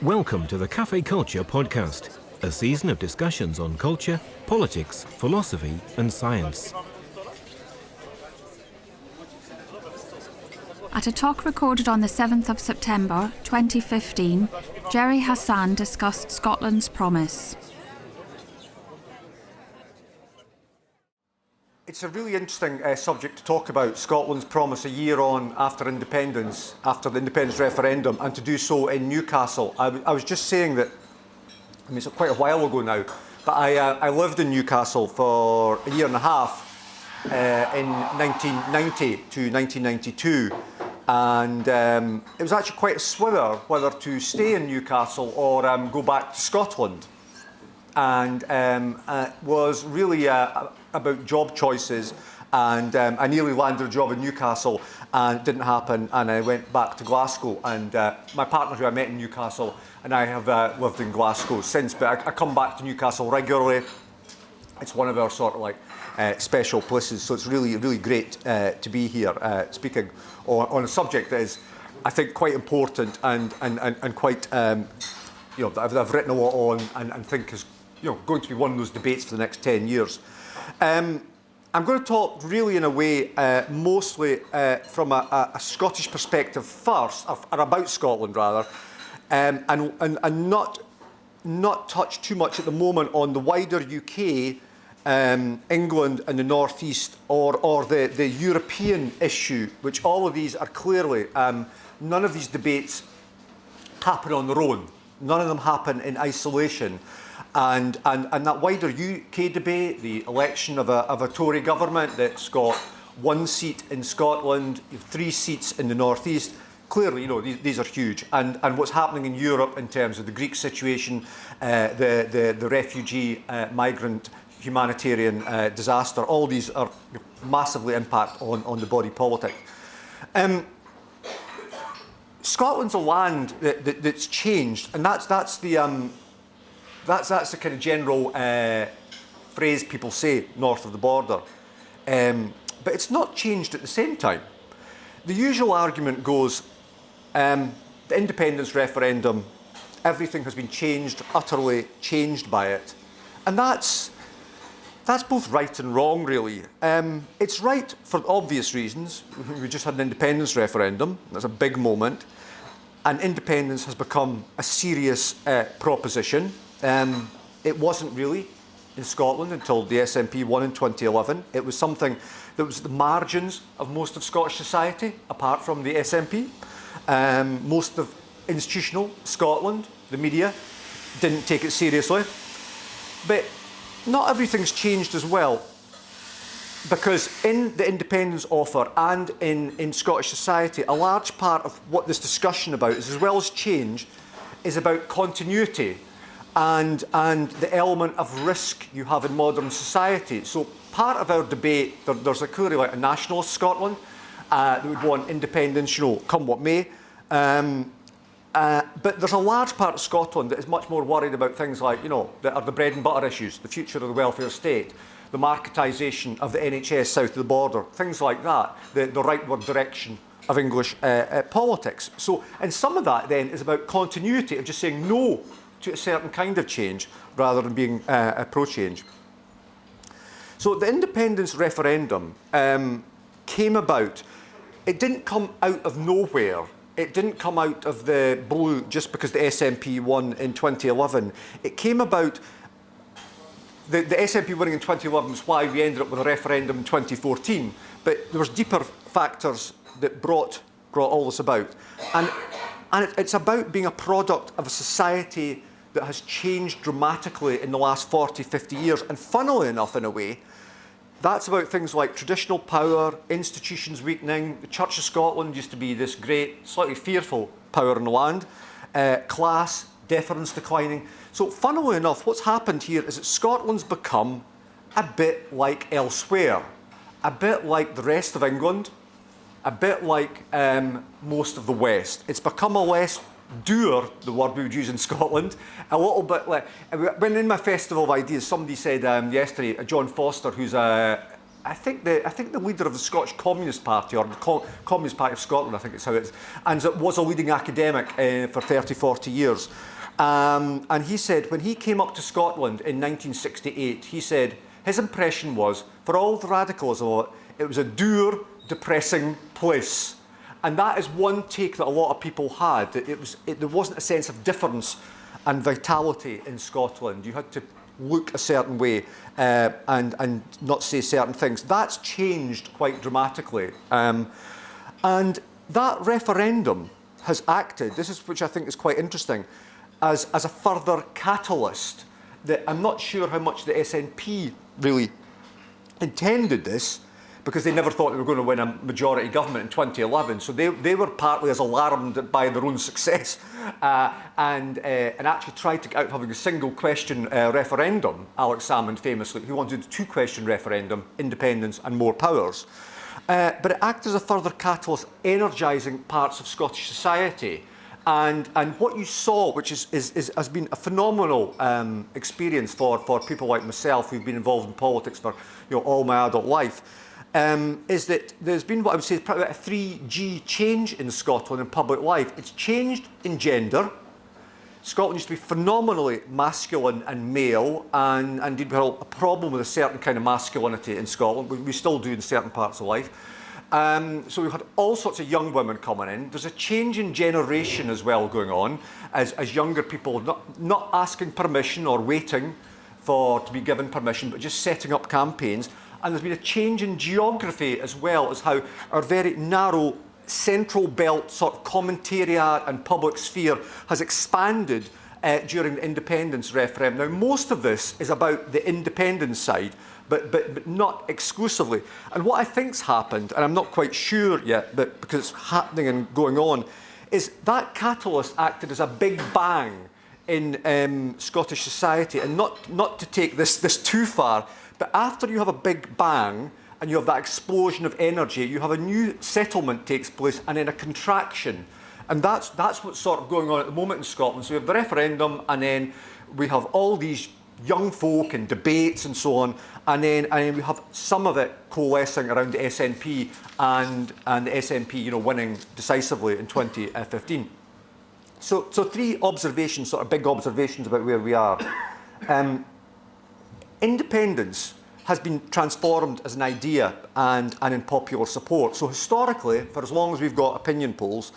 Welcome to the Cafe Culture podcast, a season of discussions on culture, politics, philosophy and science. At a talk recorded on the 7th of September 2015, Gerry Hassan discussed Scotland's promise. It's a really interesting subject to talk about, Scotland's promise a year on after independence, after the independence referendum, and to do so in Newcastle. I was just saying that, I mean, it's quite a while ago now, but I lived in Newcastle for a year and a half in 1990 to 1992, and it was actually quite a swither whether to stay in Newcastle or go back to Scotland. And it was really about job choices, and I nearly landed a job in Newcastle and it didn't happen, and I went back to Glasgow, and my partner who I met in Newcastle and I have lived in Glasgow since, but I come back to Newcastle regularly. It's one of our sort of like special places, so it's really, really great to be here speaking on a subject that is, I think, quite important and quite, you know, that I've written a lot on and think is, you know, going to be one of those debates for the next 10 years. I'm going to talk really in a way mostly from a Scottish perspective first, or about Scotland rather, and not touch too much at the moment on the wider UK, England and the North East, or the European issue, which all of these are clearly, none of these debates happen on their own. None of them happen in isolation. And that wider UK debate, the election of a Tory government that's got one seat in Scotland, 3 seats in the North East, clearly, you know, these are huge. And what's happening in Europe in terms of the Greek situation, the refugee, migrant, humanitarian disaster, all these are massively impact on the body politic. Scotland's a land that's changed, and that's the kind of general phrase people say north of the border. But it's not changed at the same time. The usual argument goes, the independence referendum, everything has been changed, utterly changed by it. And that's both right and wrong, really. It's right for obvious reasons. We just had an independence referendum. That's a big moment. And independence has become a serious proposition. It wasn't really in Scotland until the SNP won in 2011. It was something that was at the margins of most of Scottish society, apart from the SNP. Most of institutional Scotland, the media, didn't take it seriously. But not everything's changed as well, because in the independence offer and in Scottish society, a large part of what this discussion about is, as well as change, is about continuity and the element of risk you have in modern society. So part of our debate, there's clearly like a nationalist Scotland that would want independence, you know, come what may. But there's a large part of Scotland that is much more worried about things like, you know, that are the bread and butter issues, the future of the welfare state, the marketisation of the NHS south of the border, things like that, the rightward direction of English politics. So, and some of that then is about continuity, of just saying no to a certain kind of change rather than being pro-change. So the independence referendum came about. It didn't come out of nowhere. It didn't come out of the blue just because the SNP won in 2011. It came about, the SNP winning in 2011 was why we ended up with a referendum in 2014. But there was deeper factors that brought all this about. And it's about being a product of a society that has changed dramatically in the last 40, 50 years. And funnily enough, in a way, that's about things like traditional power, institutions weakening. The Church of Scotland used to be this great, slightly fearful power in the land. Class, deference declining. So funnily enough, what's happened here is that Scotland's become a bit like elsewhere. A bit like the rest of England. A bit like most of the West. It's become a less doer, the word we would use in Scotland, a little bit like, when in my Festival of Ideas, somebody said yesterday, John Foster, who's I think the leader of the Scottish Communist Party, or the Communist Party of Scotland, I think it's how it is, and was a leading academic for 30, 40 years. And he said when he came up to Scotland in 1968, he said his impression was, for all the radicalism of it, it was a dour, depressing place. And that is one take that a lot of people had. There wasn't a sense of difference and vitality in Scotland. You had to look a certain way and not say certain things. That's changed quite dramatically. And that referendum has acted, this is which I think is quite interesting, as a further catalyst. That I'm not sure how much the SNP really intended this, because they never thought they were going to win a majority government in 2011. So they were partly as alarmed by their own success and actually tried to get out of having a single question referendum. Alex Salmond famously, who wanted a 2-question referendum, independence and more powers. But it acted as a further catalyst, energising parts of Scottish society. And what you saw, which has been a phenomenal experience for people like myself who've been involved in politics for all my adult life, is that there's been what I would say is probably a 3G change in Scotland in public life. It's changed in gender. Scotland used to be phenomenally masculine and male, and indeed we had a problem with a certain kind of masculinity in Scotland. We still do in certain parts of life. So we've had all sorts of young women coming in. There's a change in generation as well going on, as younger people not asking permission or waiting to be given permission, but just setting up campaigns. And there's been a change in geography as well, as how our very narrow central belt sort of commentariat and public sphere has expanded during the independence referendum. Now, most of this is about the independence side, but not exclusively. And what I think's happened, and I'm not quite sure yet, but because it's happening and going on, is that catalyst acted as a big bang in Scottish society, and not to take this too far, but after you have a big bang and you have that explosion of energy, you have a new settlement takes place and then a contraction. And that's what's sort of going on at the moment in Scotland. So we have the referendum, and then we have all these young folk and debates and so on, and then we have some of it coalescing around the SNP and the SNP winning decisively in 2015. So 3 observations, sort of big observations about where we are. Independence has been transformed as an idea and in popular support. So historically, for as long as we've got opinion polls,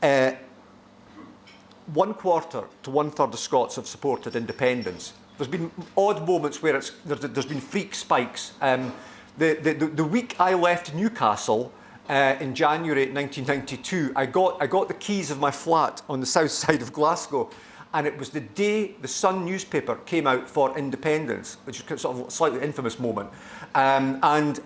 1/4 to 1/3 of Scots have supported independence. There's been odd moments where there's been freak spikes. The week I left Newcastle in January 1992, I got the keys of my flat on the south side of Glasgow, and it was the day the Sun newspaper came out for independence, which is sort of a slightly infamous moment. And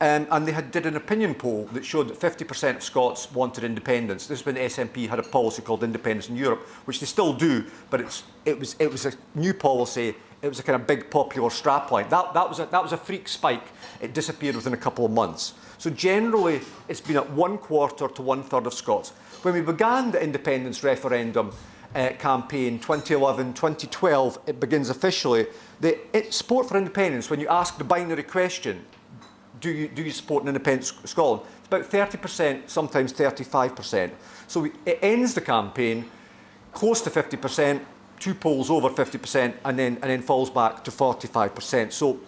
they did an opinion poll that showed that 50% of Scots wanted independence. This is when the SNP had a policy called Independence in Europe, which they still do, but it was a new policy. It was a kind of big popular strapline. That was a freak spike. It disappeared within a couple of months. So generally, it's been at 1/4 to 1/3 of Scots. When we began the independence referendum campaign, 2011, 2012, it begins officially. Support for independence, when you ask the binary question, do you support an independent Scotland? It's about 30%, sometimes 35%. So it ends the campaign close to 50%, 2 polls over 50%, and then falls back to 45%. So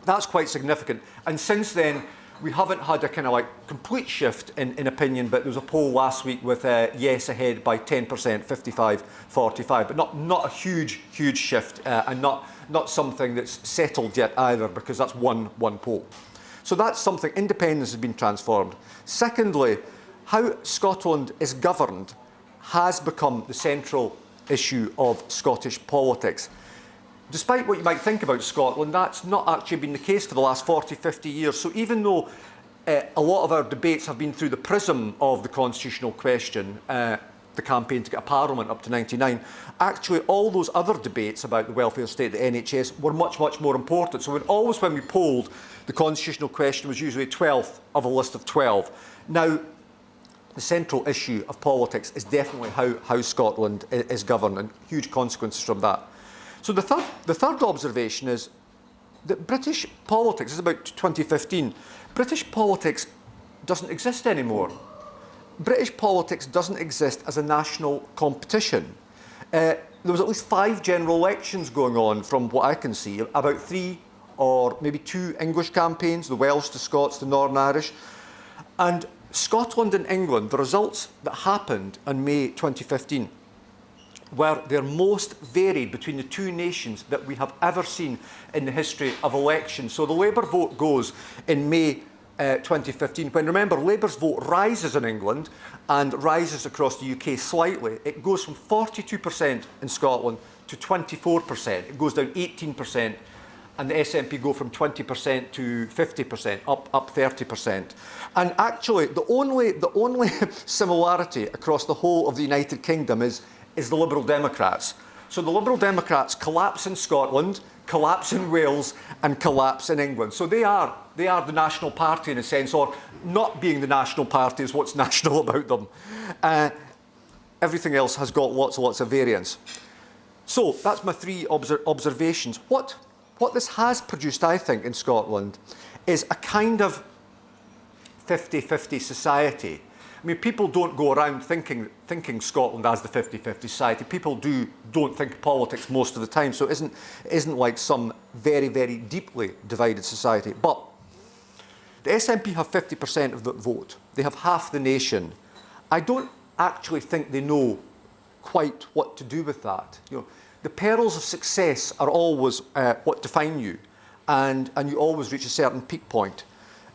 that's quite significant. And since then, we haven't had a kind of like complete shift in opinion, but there was a poll last week with yes ahead by 10%, 55-45, but not a huge shift, and not something that's settled yet either, because that's one poll. So that's something. Independence has been transformed. Secondly, how Scotland is governed has become the central issue of Scottish politics. Despite what you might think about Scotland, that's not actually been the case for the last 40, 50 years. So even though a lot of our debates have been through the prism of the constitutional question, the campaign to get a parliament up to 99, actually all those other debates about the welfare state, the NHS, were much, much more important. So when we polled, the constitutional question was usually 12th of a list of 12. Now, the central issue of politics is definitely how Scotland is governed, and huge consequences from that. So the third observation is that British politics, this is about 2015, British politics doesn't exist anymore. British politics doesn't exist as a national competition. There was at least 5 general elections going on from what I can see, about 3 or maybe 2 English campaigns, the Welsh, the Scots, the Northern Irish. And Scotland and England, the results that happened in May 2015, were their most varied between the 2 nations that we have ever seen in the history of elections. So the Labour vote goes in May 2015, when, remember, Labour's vote rises in England and rises across the UK slightly. It goes from 42% in Scotland to 24%. It goes down 18%, and the SNP go from 20% to 50%, up 30%. And actually, the only similarity across the whole of the United Kingdom is the Liberal Democrats. So the Liberal Democrats collapse in Scotland, collapse in Wales, and collapse in England. So they are the national party in a sense, or not being the national party is what's national about them. Everything else has got lots of variance. So that's my 3 observations. What this has produced, I think, in Scotland is a kind of 50-50 society. I mean, people don't go around thinking Scotland as the 50-50 society. People don't think politics most of the time, so it isn't like some very, very deeply divided society. But the SNP have 50% of the vote. They have half the nation. I don't actually think they know quite what to do with that. You know, the perils of success are always what define you, and you always reach a certain peak point.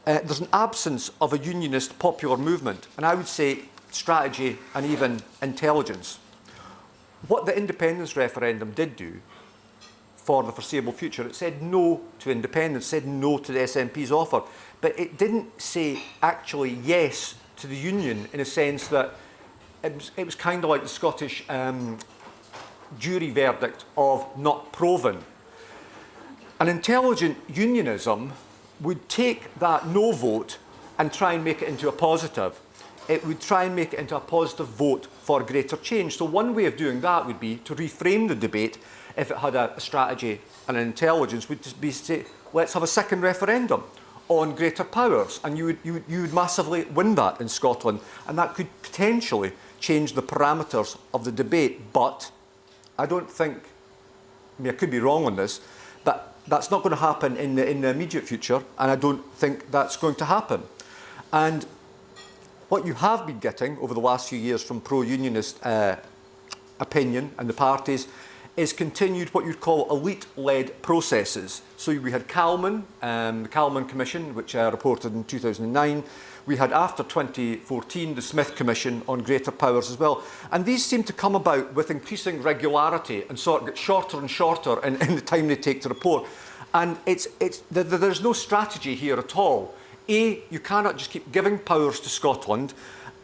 There's an absence of a unionist popular movement, and I would say strategy and even intelligence. What the independence referendum did do for the foreseeable future, it said no to independence, said no to the SNP's offer, but it didn't say actually yes to the union, in a sense that it was kind of like the Scottish jury verdict of not proven. An intelligent unionism would take that no vote and try and make it into a positive. It would try and make it into a positive vote for greater change. So one way of doing that would be to reframe the debate, if it had a strategy and an intelligence, would be to say, let's have a second referendum on greater powers. And you would massively win that in Scotland. And that could potentially change the parameters of the debate. But I don't think, I mean, I could be wrong on this, but that's not going to happen in the immediate future, and I don't think that's going to happen. And what you have been getting over the last few years from pro-unionist opinion and the parties is continued what you'd call elite-led processes. So we had Calman, the Calman Commission, which reported in 2009. We had, after 2014, the Smith Commission on greater powers as well. And these seem to come about with increasing regularity and sort of get shorter and shorter in the time they take to report. And there's no strategy here at all. You cannot just keep giving powers to Scotland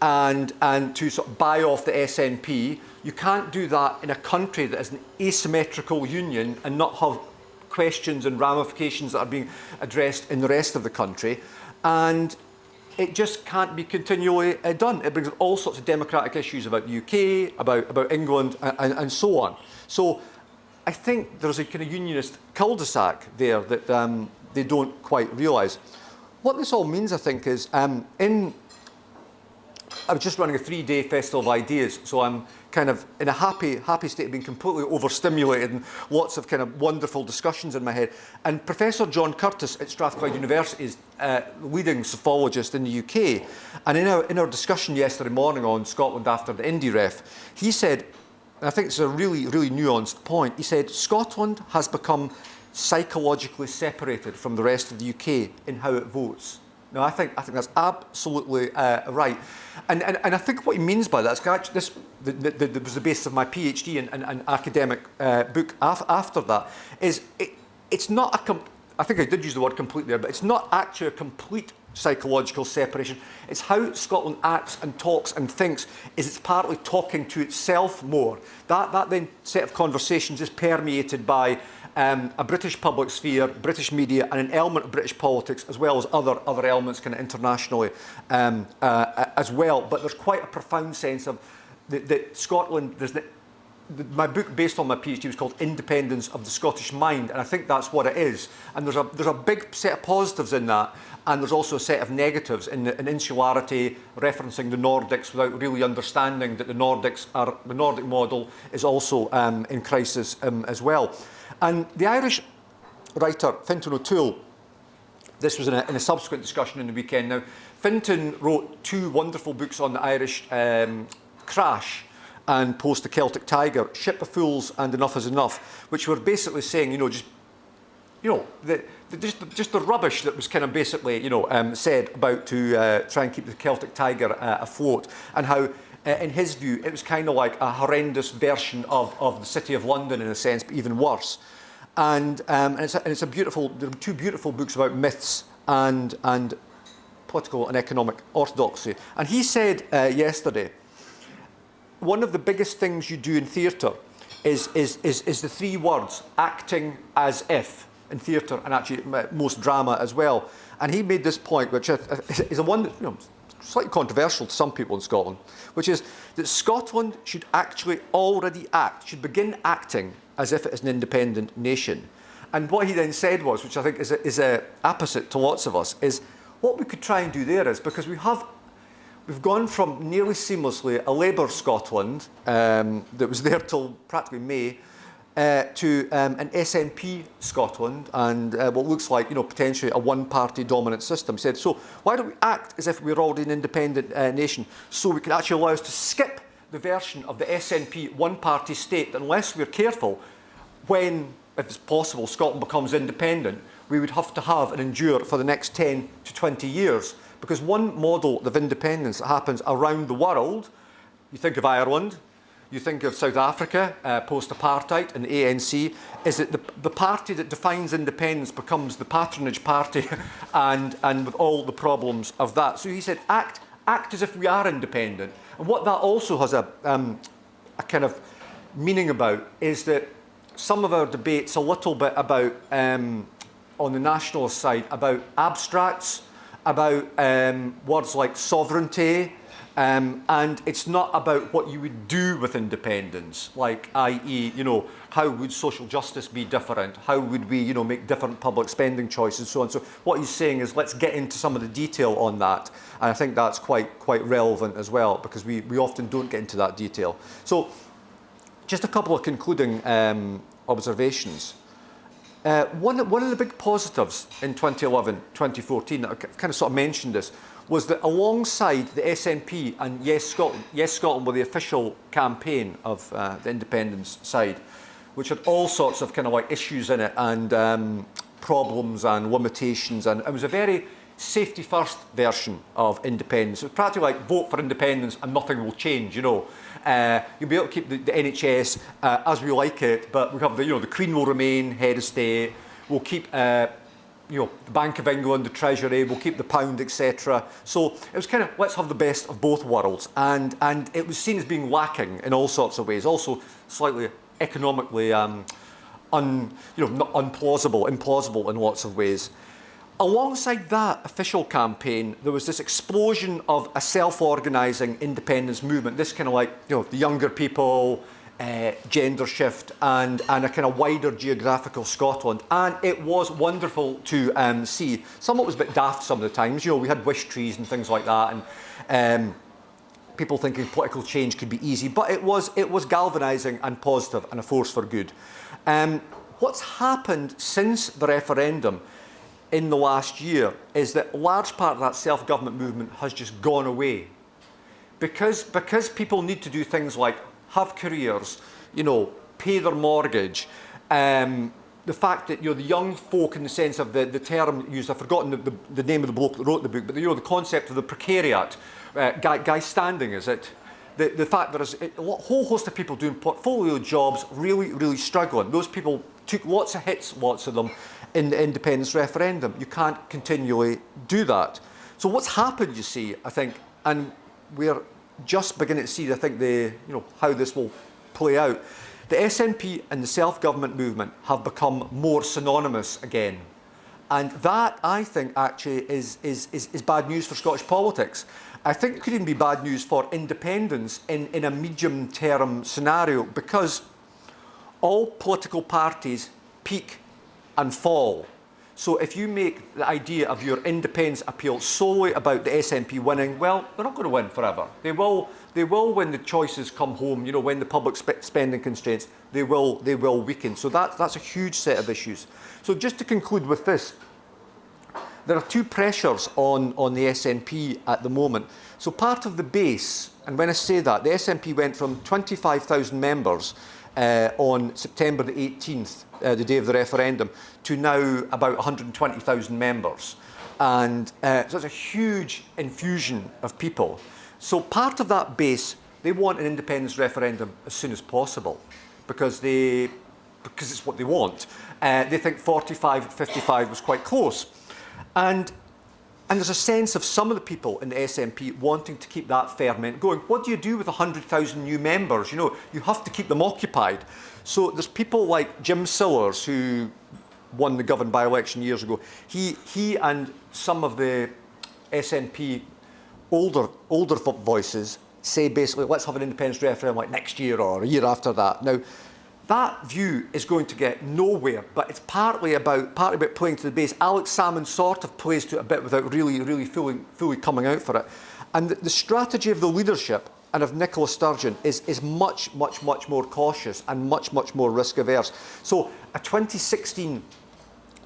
and to sort of buy off the SNP. You can't do that in a country that is an asymmetrical union and not have questions and ramifications that are being addressed in the rest of the country. And it just can't be continually done. It brings all sorts of democratic issues about the UK, about England, and so on. So I think there's a kind of unionist cul-de-sac there that they don't quite realise. What this all means, I think, is I was just running a 3-day festival of ideas, so I'm kind of in a happy state of being completely overstimulated and lots of kind of wonderful discussions in my head. And Professor John Curtis at Strathclyde University is leading psophologist in the UK. And in our discussion yesterday morning on Scotland after the Indy Ref, he said, and I think it's a really, really nuanced point, he said, Scotland has become psychologically separated from the rest of the UK in how it votes. No, I think that's absolutely right, and I think what he means by that is that was the basis of my PhD and academic book after that. It's not I think I did use the word complete there, but it's not actually a complete psychological separation. It's how Scotland acts and talks and thinks. It's partly talking to itself more. That then set of conversations is permeated by a British public sphere, British media, and an element of British politics, as well as other elements kind of internationally as well. But there's quite a profound sense of that Scotland, my book based on my PhD was called Independence of the Scottish Mind, and I think that's what it is. And there's a big set of positives in that, and there's also a set of negatives in insularity, referencing the Nordics without really understanding that the Nordic model is also in crisis as well. And the Irish writer Fintan O'Toole, this was in a subsequent discussion in the weekend. Now, Fintan wrote 2 wonderful books on the Irish crash and post the Celtic Tiger, Ship of Fools and Enough is Enough, which were basically saying, just the rubbish that was kind of basically, said about to try and keep the Celtic Tiger afloat, and how, in his view, it was kind of like a horrendous version of the City of London in a sense, but even worse. And it's a beautiful. There are 2 beautiful books about myths and political and economic orthodoxy. And he said yesterday, one of the biggest things you do in theatre is the 3 words, acting as if, in theatre and actually most drama as well. And he made this point, which is a one, slightly controversial to some people in Scotland, which is that Scotland should actually already act, should begin acting as if it is an independent nation. And what he then said was, which I think is opposite to lots of us, is what we could try and do there is, because we've gone from nearly seamlessly a Labour Scotland that was there till practically May to an SNP Scotland and what looks like potentially a one-party dominant system. He said, so why don't we act as if we're already an independent nation, so we can actually allow us to skip the version of the SNP one-party state that, unless we're careful, when, if it's possible, Scotland becomes independent, we would have to have and endure for the next 10 to 20 years. Because one model of independence that happens around the world, you think of Ireland, you think of South Africa, post-apartheid and the ANC, is that the party that defines independence becomes the patronage party and with all the problems of that. So he said, act as if we are independent. And what that also has a kind of meaning about is that some of our debates a little bit about, on the nationalist side, about abstracts, about words like sovereignty, and it's not about what you would do with independence, like, i.e., how would social justice be different? How would we, make different public spending choices, and so on. So what he's saying is, let's get into some of the detail on that, and I think that's quite relevant as well, because we often don't get into that detail. So, just a couple of concluding observations. One of the big positives in 2011, 2014, I kind of sort of mentioned this, was that alongside the SNP and Yes Scotland were the official campaign of the independence side, which had all sorts of kind of like issues in it and problems and limitations, and it was a very safety-first version of independence. It was practically like vote for independence and nothing will change, You'll be able to keep the NHS as we like it, but we have the Queen will remain head of state. We'll keep the Bank of England, the Treasury. We'll keep the pound, etc. So it was kind of, let's have the best of both worlds, and it was seen as being lacking in all sorts of ways. Also slightly economically not implausible in lots of ways. Alongside that official campaign, there was this explosion of a self-organising independence movement, this kind of like, the younger people, gender shift, and a kind of wider geographical Scotland. And it was wonderful to see. Some of it was a bit daft some of the times. We had wish trees and things like that, and people thinking political change could be easy, but it was galvanising and positive and a force for good. What's happened since the referendum in the last year is that a large part of that self-government movement has just gone away. Because people need to do things like have careers, pay their mortgage, the fact that the young folk, in the sense of the term used, I've forgotten the name of the bloke that wrote the book, but the concept of the precariat, Guy Standing, is it? The fact that there's a whole host of people doing portfolio jobs really struggling. Those people took lots of hits, lots of them, in the independence referendum. You can't continually do that. So what's happened, you see, I think, and we're just beginning to see, I think, how this will play out. The SNP and the self-government movement have become more synonymous again. And that, I think, actually is bad news for Scottish politics. I think it could even be bad news for independence in a medium-term scenario, because all political parties peak and fall. So if you make the idea of your independence appeal solely about the SNP winning, well, they're not going to win forever. They will when the choices come home, you know, when the public spending constraints, they will weaken. So that's a huge set of issues. So just to conclude with this, there are two pressures on the SNP at the moment. So part of the base, and when I say that, the SNP went from 25,000 members on September the 18th, the day of the referendum, to now about 120,000 members. And so it's a huge infusion of people. So part of that base, they want an independence referendum as soon as possible because it's what they want. They think 45-55 was quite close. And there's a sense of some of the people in the SNP wanting to keep that ferment going. What do you do with 100,000 new members? You know, you have to keep them occupied. So there's people like Jim Sillars, who won the Govan by-election years ago. He and some of the SNP older voices say basically, let's have an independence referendum like next year or a year after that. Now, that view is going to get nowhere, but it's partly about playing to the base. Alex Salmond sort of plays to it a bit without really fully coming out for it. And the strategy of the leadership and of Nicola Sturgeon is much more cautious and much more risk averse. So a 2016,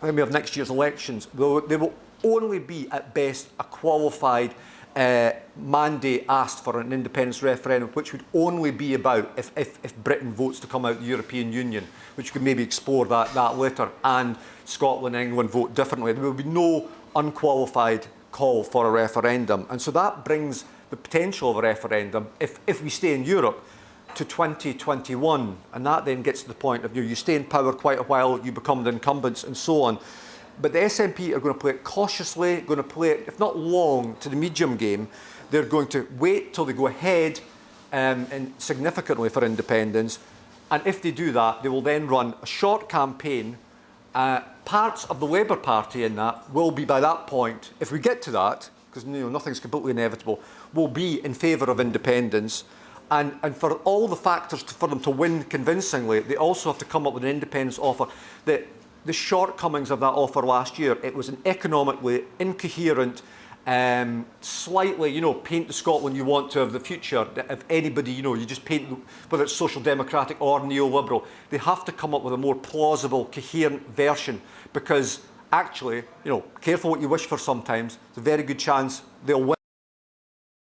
when we have next year's elections, they will only be at best a qualified mandate asked for an independence referendum, which would only be about if Britain votes to come out of the European Union, which could maybe explore that later, and Scotland and England vote differently. There will be no unqualified call for a referendum. And so that brings the potential of a referendum, if we stay in Europe, to 2021. And that then gets to the point of you stay in power quite a while, you become the incumbents and so on. But the SNP are going to play it cautiously, going to play it, if not long, to the medium game. They're going to wait till they go ahead and significantly for independence. And if they do that, they will then run a short campaign. Parts of the Labour Party in that will be, by that point, if we get to that, because nothing's completely inevitable, will be in favour of independence. And for all the factors for them to win convincingly, they also have to come up with an independence offer. The shortcomings of that offer last year, it was an economically incoherent, slightly, paint the Scotland you want to of the future. If anybody, you just paint, whether it's social democratic or neoliberal, they have to come up with a more plausible, coherent version, because actually, careful what you wish for sometimes, there's a very good chance they'll win.